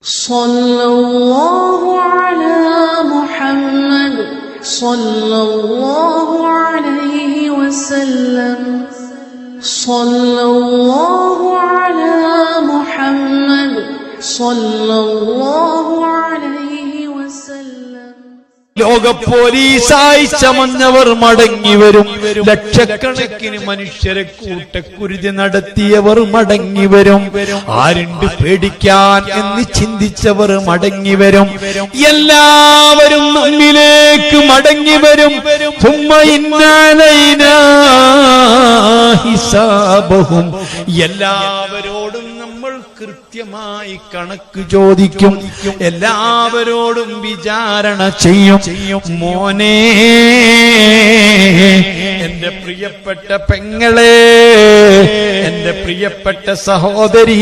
സല്ലല്ലാഹു അലാ മുഹമ്മദ് സല്ലല്ലാഹു അലൈഹി വസല്ലം. സല്ലല്ലാഹു അലാ മുഹമ്മദ് സല്ലല്ലാഹു അലൈഹി വസല്ലം. ലോക പോലീസായി ചമഞ്ഞവർ മടങ്ങി വരും. ലക്ഷക്കണക്കിന് മനുഷ്യരെ കൂട്ടക്കുരുതി നടത്തിയവർ മടങ്ങി വരും. ആരുണ്ട് പേടിക്കാൻ എന്ന് ചിന്തിച്ചവർ മടങ്ങി വരും. എല്ലാവരും നമ്മിലേക്ക് മടങ്ങി വരും. ഹിസാബഹും, എല്ലാവരോടും നമ്മൾ കൃത്യമായി കണക്ക് ചോദിക്കും. എല്ലാവരോടും വിചാരണ ചെയ്യും. മോനെ, എന്റെ പ്രിയപ്പെട്ട പെങ്ങളെ, എന്റെ പ്രിയപ്പെട്ട സഹോദരി,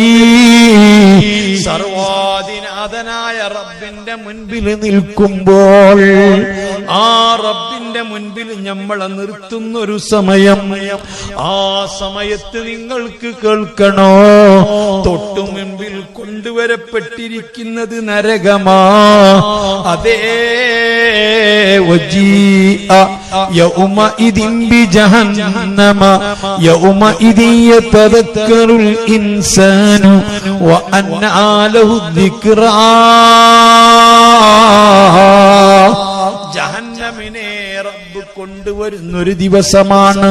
സർവാധിനാഥനായ റബ്ബിന്റെ മുൻപിൽ നിൽക്കുമ്പോൾ ആ റബ്ബിന്റെ മുൻപിൽ നമ്മളെ നിർത്തുന്നൊരു സമയം, ആ സമയത്ത് നിങ്ങൾക്ക് കേൾക്കണോ, തൊട്ടു മുൻപിൽ കൊണ്ടുവരപ്പെട്ടിരിക്കുന്നത് നരകമാ. അതേ, വജീഅ യൗമഇദിൻ ബിജഹന്നമ യൗമഇദിൻ യതദക്കറുൽ ഇൻസാനു വഅന്നാ ലഹു ദിക്റാ. ജഹന്നമിനെ റബ്ബ് കൊണ്ടുവരുന്നൊരു ദിവസമാണ്.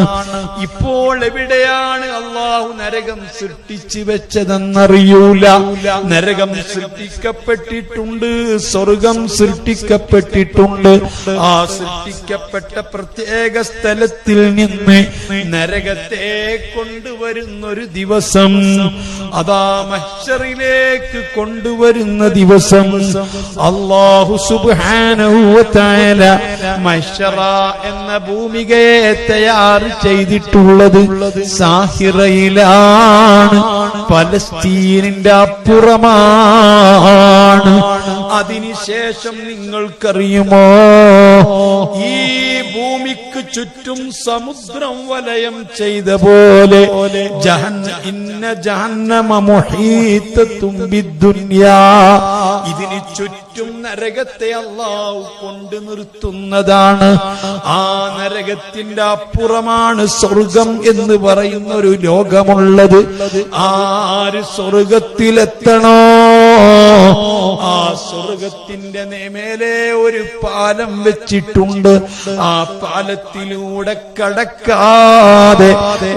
ഇപ്പോൾ എവിടെയാണ് അള്ളാഹു നരകം സൃഷ്ടിച്ചു വെച്ചതെന്നറിയൂല. നരകം സൃഷ്ടിക്കപ്പെട്ടിട്ടുണ്ട്, സ്വർഗം സൃഷ്ടിക്കപ്പെട്ടിട്ടുണ്ട്. ആ സൃഷ്ടിക്കപ്പെട്ട പ്രത്യേക സ്ഥലത്തിൽ നിന്ന് നരകത്തെ കൊണ്ടുവരുന്നൊരു ദിവസം, അതാ മഹ്ശറിലേക്ക് കൊണ്ടുവരുന്ന ദിവസം. അല്ലാഹു സുബ്ഹാനഹു വ തആല മഹ്ശറ എന്ന ഭൂമികയെ തയ്യാർ ചെയ്തിട്ടുള്ളത് സാഹിറയിലാണ്, പലസ്തീനിന്റെ അപ്പുറമാണ്. അതിനുശേഷം നിങ്ങൾക്കറിയുമോ, ഈ ഭൂമിക്ക് ചുറ്റും സമുദ്രം വലയം ചെയ്ത പോലെ ഇന്ന ജഹന്നമ മുഹീത്തത്തും ബിദ്ദുനിയാ, ഇതിന് ചുറ്റും നരകത്തെ അല്ലാഹു കൊണ്ടു നിർത്തുന്നതാണ്. ആ നരകത്തിന്റെ അപ്പുറമാണ് സ്വർഗം എന്ന് പറയുന്ന ഒരു ലോകമുള്ളത്. ആര് സ്വർഗത്തിലെത്തണോ, ആ സ്വർഗത്തിന്റെ മേലെ ഒരു പാലം വെച്ചിട്ടുണ്ട്. ആ പാലത്തിലൂടെ കടക്കാതെ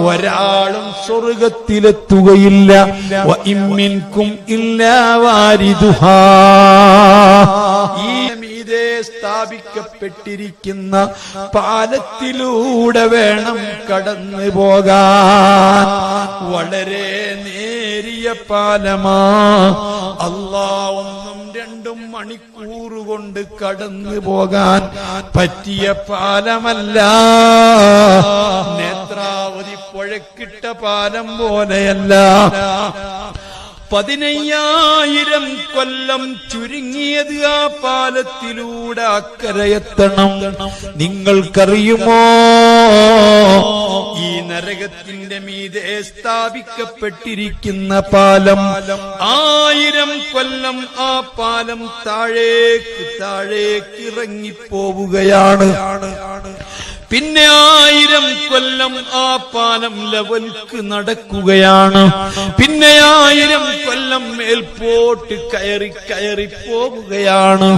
ഒരാളും സ്വർഗത്തിലെത്തുകയില്ല. വഇൻ മിൻകും ഇല്ലാ വാരിദുഹാ. ഈ മീതെ സ്ഥാപിക്കപ്പെട്ടിരിക്കുന്ന പാലത്തിലൂടെ വേണം കടന്നു പോകാൻ. വളരെ നേരിയ പാലമാ. അല്ലാഹു 1-2 മണിക്കൂർ കൊണ്ട് കടന്നു പോകാൻ പറ്റിയ പാലമല്ല. നേത്രാവതി പുഴക്കിട്ട പാലം പോലെയല്ല. 15,000 കൊല്ലം ചുരുങ്ങിയത് ആ പാലത്തിലൂടെ അക്കരയെത്തണം. നിങ്ങൾക്കറിയുമോ, ഈ നരകത്തിന്റെ മീതെ സ്ഥാപിക്കപ്പെട്ടിരിക്കുന്ന പാലം 1000 കൊല്ലം ആ പാലം താഴേക്ക് ഇറങ്ങിപ്പോവുകയാണ്. പിന്നെ 1000 കൊല്ലം ആ പാലം ലെവൽക്ക് നടക്കുകയാണ്. പിന്നെ 1000 കൊല്ലം മേൽപോട്ട് കയറി പോവുകയാണ്.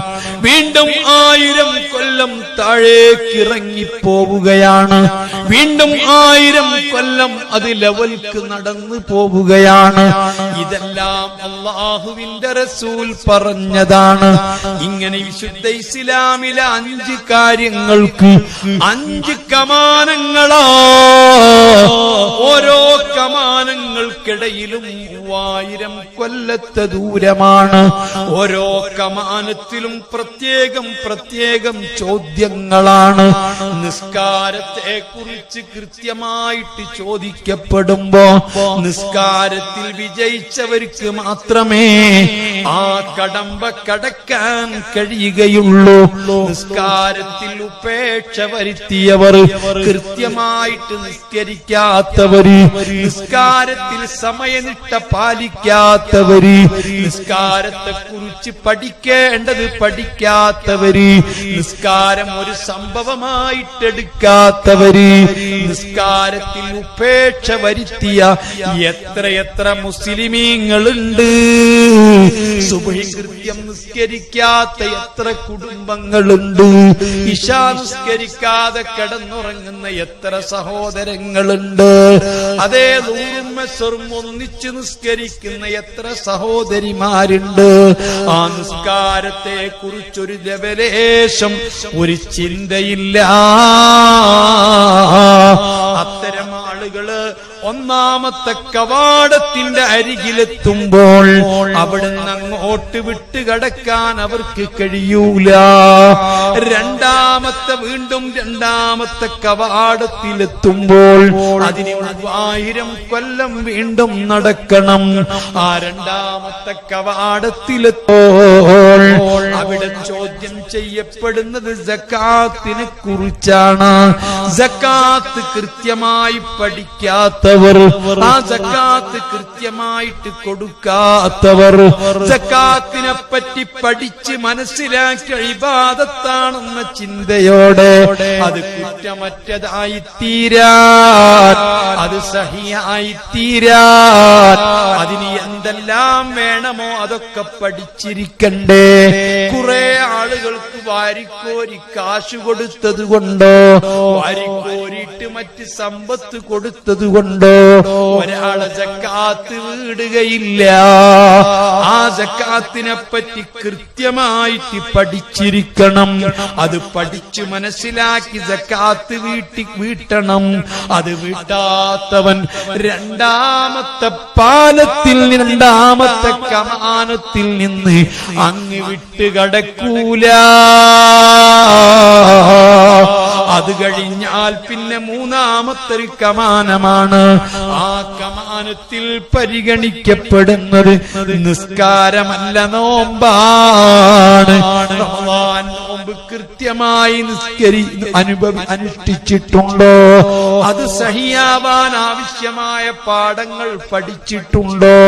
വീണ്ടും 1000 കൊല്ലം താഴേക്ക് ഇറങ്ങിപ്പോവുകയാണ്. വീണ്ടും 1000 കൊല്ലം അത് ലെവൽക്ക് നടന്നു പോവുകയാണ്. ഇതെല്ലാം അല്ലാഹുവിന്റെ റസൂൽ പറഞ്ഞതാണ്. ഇങ്ങനെ വിശുദ്ധ ഇസ്ലാമിലെ 5 കാര്യങ്ങൾക്ക് 5 കമാനങ്ങളാ. ഓരോ കമാനങ്ങൾക്കിടയിലും 3000 കൊല്ലത്തെ ദൂരമാണ്. ഓരോ കമാനത്തിലും പ്രത്യേകം ചോദ്യങ്ങളാണ്. നിസ്കാരത്തെ കുറിച്ച് കൃത്യമായിട്ട് ചോദിക്കപ്പെടുമ്പോ നിസ്കാരത്തിൽ വിജയിച്ചവർക്ക് മാത്രമേ ആ കടമ്പ കടക്കാൻ കഴിയുകയുള്ളൂ. നിസ്കാരത്തിൽ ഉപേക്ഷ വരുത്തിയവർ, കൃത്യമായിട്ട് നിസ്കരിക്കാത്തവര്, നിസ്കാരത്തിൽ സമയനിഷ്ഠ പാലിക്കാത്ത പഠിക്കാത്തവര്, നിസ്കാരത്തെ കുറിച്ച് പഠിക്കേണ്ടത് പഠിക്കാത്തവര്, നിസ്കാരം ഒരു സംഭവമായിട്ടെടുക്കാത്തവര്, നിസ്കാരത്തിൽ ഉപേക്ഷ വരുത്തിയ എത്രയെത്ര മുസ്ലിമീങ്ങളുണ്ട്. സുബ്ഹി കൃത്യം നിസ്കരിക്കാത്ത എത്ര കുടുംബങ്ങളുണ്ട്. ഇശാ നിസ്കരിക്കാതെ കിടന്നുറങ്ങുന്ന എത്ര സഹോദരങ്ങളുണ്ട്. അതേ ദൂറും മെസറും ഒന്നിച്ച് നിസ്കരിക്കുന്ന എത്ര സഹോദരിമാരുണ്ട്. ആ നിസ്കാരത്തെ കുറിച്ചൊരു ലവലേശം ഒരു ചിന്തയില്ല. അത്തരം ആളുകള് ഒന്നാമത്തെ കവാടത്തിന്റെ അരികിലെത്തുമ്പോൾ അവിടുന്ന് അങ്ങോട്ട് വിട്ടുകടക്കാൻ അവർക്ക് കഴിയൂല. വീണ്ടും രണ്ടാമത്തെ കവാടത്തിലെത്തുമ്പോൾ അതിന് 1000 കൊല്ലം വീണ്ടും നടക്കണം. ആ രണ്ടാമത്തെ കവാടത്തിലെത്തുമ്പോൾ അവിടെ ചോദ്യം ചെയ്യപ്പെടുന്നത് സക്കാത്തിനെ കുറിച്ചാണ്. സക്കാത്ത് കൃത്യമായി പഠിക്കാത്തവർ, ആ സക്കാത്ത് കൃത്യമായിട്ട് കൊടുക്കാത്തവർ, സക്കാത്തിനെ പറ്റി പഠിച്ച് മനസ്സിലാക്കി ഇബാദത്താണെന്ന ചിന്തയോടെ അത് കുറ്റമറ്റതായി തീരാൻ, അത് സഹിയായി തീരാൻ അതിന് എന്തെല്ലാം വേണമോ അതൊക്കെ പഠിച്ചിരിക്കണ്ടേ. കുറെ ആളുകൾക്ക് വാരിക്കോരി കാശ് കൊടുത്തത് കൊണ്ടോ, വാരിക്കോരിട്ട് മറ്റ് സമ്പത്ത് കൊടുത്തത് കൊണ്ടോ ഒരാളെ സക്കാത്ത് വീടുകയില്ല. ആ സക്കാത്തിനെ പറ്റി കൃത്യമായിട്ട് പഠിച്ചിരിക്കണം. അത് പഠിച്ചു മനസ്സിലാക്കി സക്കാത്ത് വീട്ടണം. അത് വീട്ടാത്തവൻ രണ്ടാമത്തെ പാലത്തിൽ, രണ്ടാമത്തെ കമാനത്തിൽ നിന്ന് അങ്ങ് വിട്ടുകടക്കൂല. അത് കഴിഞ്ഞാൽ പിന്നെ മൂന്നാമത്തെ ഒരു കമാനമാണ്. ആ കമാനത്തിൽ പരിഗണിക്കപ്പെടുന്നത് നിസ്കാരമല്ല, നോമ്പാണ്. റമളാൻ നോമ്പ് കൃത്യമായി അനുഷ്ഠിച്ചിട്ടുണ്ടോ? അത് സഹിയാവാൻ ആവശ്യമായ പാഠങ്ങൾ പഠിച്ചിട്ടുണ്ടോ?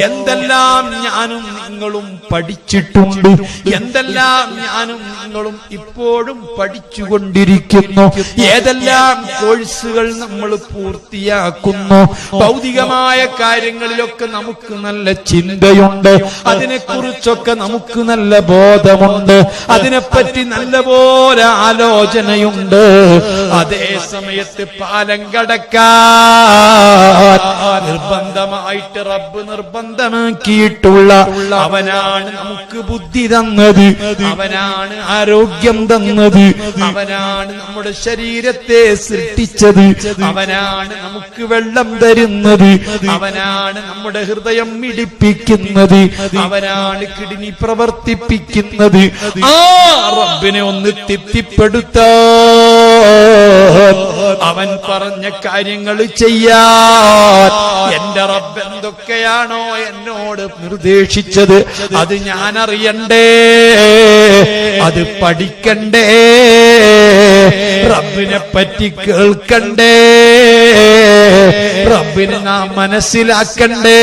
എന്തെല്ലാം ഞാനും നിങ്ങളും പഠിച്ചിട്ടുണ്ട്, എന്തെല്ലാം ഞാനും നിങ്ങളും ഇപ്പോഴും പഠിച്ചുകൊണ്ടിരിക്കുന്നു, ഏതെല്ലാം കോഴ്സുകൾ നമ്മൾ പൂർത്തിയാക്കുന്നു. ഭൗതികമായ കാര്യങ്ങളിലൊക്കെ നമുക്ക് നല്ല ചിന്തയുണ്ട്, അതിനെക്കുറിച്ചൊക്കെ നമുക്ക് നല്ല ബോധമുണ്ട്, അതിനെപ്പറ്റി നല്ലപോലെ ആലോചനയുണ്ട്. അതേ സമയത്ത് പാലം കടക്കാൻ നിർബന്ധമായിട്ട് റബ്ബ് നിർബന്ധമാക്കിയിട്ടുള്ള അവനാണ് നമുക്ക് ബുദ്ധി തന്നത്, അവനാണ് ആരോഗ്യം തന്നത്, അവനാണ് നമ്മുടെ ശരീരത്തെ സൃഷ്ടിച്ചത്, അവനാണ് നമുക്ക് വെള്ളം തരുന്നത്, അവനാണ് നമ്മുടെ ഹൃദയം മിടിപ്പിക്കുന്നത്, അവനാണ് കിഡ്നി പ്രവർത്തിപ്പിക്കുന്നത്. ആ റബ്ബിനെ ഒന്ന് തൃപ്തിപ്പെടുത്താൻ, അവൻ പറഞ്ഞ കാര്യങ്ങൾ ചെയ്യാൻ, എന്റെ റബ്ബ് എന്തൊക്കെയാണോ എന്നോട് നിർദ്ദേശിച്ചത് അത് ഞാൻ അറിയണ്ടേ, അത് പഠിക്കണ്ടേ, റബ്ബിനെ പറ്റി കേൾക്കണ്ടേ, റബ്ബിനെ നാം മനസ്സിലാക്കണ്ടേ.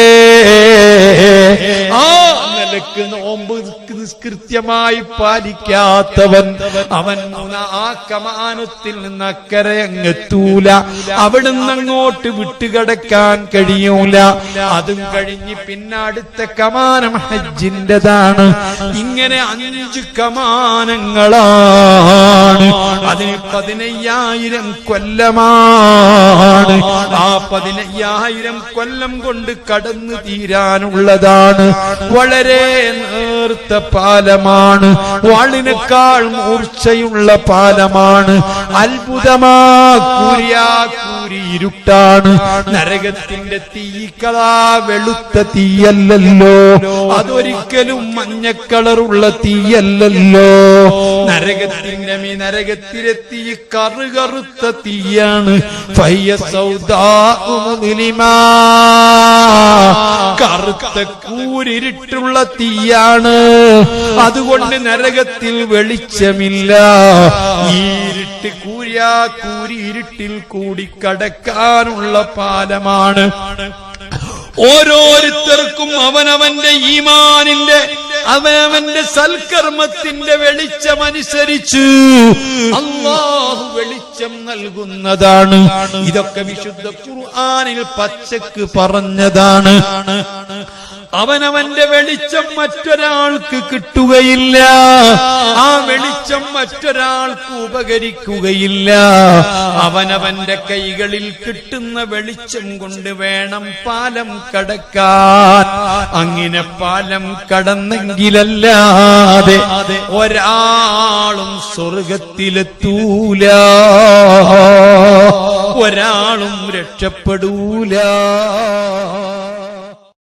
ആ നിലക്ക് നോമ്പ് കൃത്യമായി പാലിക്കാത്തവൻ അവൻ ആ കമാനത്തിൽ നിന്ന് അക്കരെ അങ്ങെത്തൂല, അവിടുന്ന് അങ്ങോട്ട് വിട്ടുകിടക്കാൻ കഴിയൂല. അതും കഴിഞ്ഞ് പിന്നെ അടുത്ത കമാനം ഹജ്ജിന്റെതാണ്. ഇങ്ങനെ 5 കമാനങ്ങളാണ്. അതിന് 15,000 കൊല്ലമാണ്. ആ 15,000 കൊല്ലം കൊണ്ട് കടന്നു തീരാനുള്ളതാണ്. വളരെ നേർത്ത പാലമാണ്, വാളിനേക്കാൾ മൂർച്ചയുള്ള പാലമാണ്. അത്ഭുതമാകൂരി ഇരുട്ടാണ്. നരകത്തിന്റെ തീക്കളാ വെളുത്ത തീയല്ലല്ലോ, അതൊരിക്കലും മഞ്ഞക്കളറുള്ള തീയല്ലല്ലോ. നരകത്തിന്റെ നരകത്തിലെ തീ കറുകറുത്ത തീയാണ്. കറുത്ത കൂരിരുട്ടുള്ള തീയാണ്. അതുകൊണ്ട് നരകത്തിൽ വെളിച്ചമില്ല. ഈ ഇരുട്ട് കൂരി ഇരുട്ടിൽ കൂടി കടക്കാനുള്ള പാലമാണ്. ഓരോരുത്തർക്കും അവനവന്റെ ഈമാനിന്റെ അവനവന്റെ സൽക്കർമ്മത്തിന്റെ വെളിച്ചമനുസരിച്ച് അല്ലാഹു വെളിച്ചം നൽകുന്നതാണ്. ഇതൊക്കെ വിശുദ്ധ ഖുർആനിൽ പച്ചക്ക് പറഞ്ഞതാണ്. അവനവന്റെ വെളിച്ചം മറ്റൊരാൾക്ക് കിട്ടുകയില്ല, ആ വെളിച്ചം മറ്റൊരാൾക്ക് ഉപകരിക്കുകയില്ല. അവനവന്റെ കൈകളിൽ കിട്ടുന്ന വെളിച്ചം കൊണ്ട് വേണം പാലം കടക്കാൻ. അങ്ങനെ പാലം കടന്നെങ്കിലല്ലാതെ ഒരാളും സ്വർഗത്തിലെത്തൂല, ഒരാളും രക്ഷപ്പെടൂല.